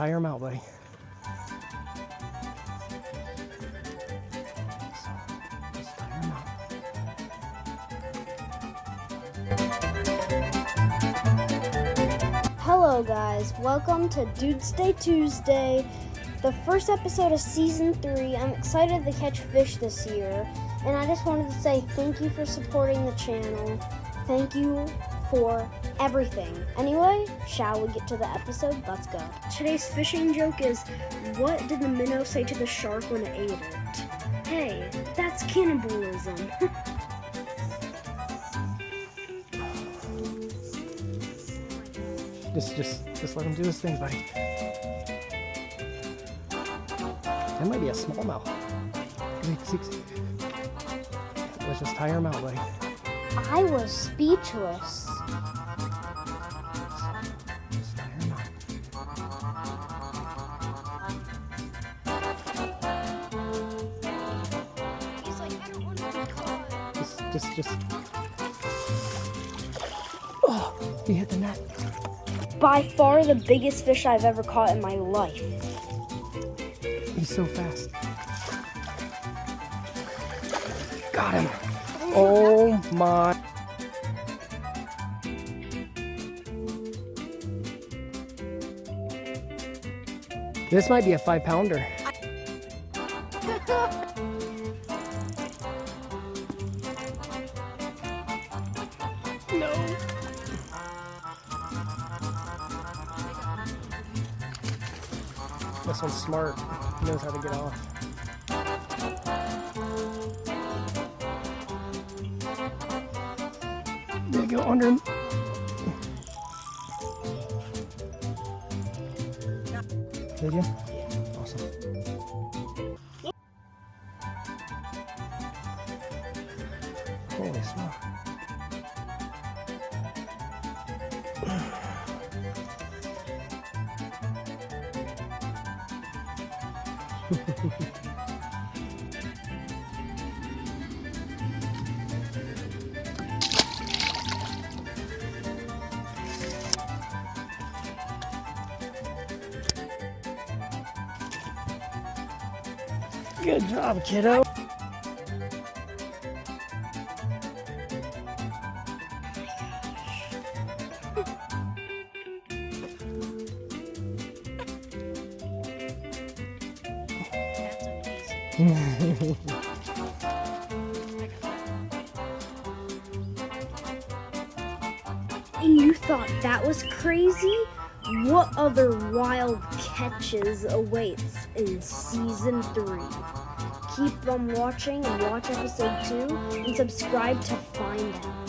Tire him out, buddy. Just tire him out. Hello guys, welcome to Dude's Day Tuesday, the first episode of season 3. I'm excited to catch fish this year, and I just wanted to say thank you for supporting the channel. Thank you for everything. Anyway, shall we get to the episode? Let's go. Today's fishing joke is, what did the minnow say to the shark when it ate it? Hey, that's cannibalism. Just let him do his thing, buddy. That might be a smallmouth. Let's just tire him out, buddy. I was speechless. Just tire him out. He's like, I don't want to be caught. Just. Oh, he hit the net. By far the biggest fish I've ever caught in my life. He's so fast. Got him. Oh my. This might be a 5-pounder. No. This one's smart. He knows how to get off. Did it go under him? Did you? Yeah. Awesome. Holy smoke. Good job, kiddo. And you thought that was crazy? What other wild catches awaits in season 3? Keep on watching and watch episode 2 and subscribe to find out.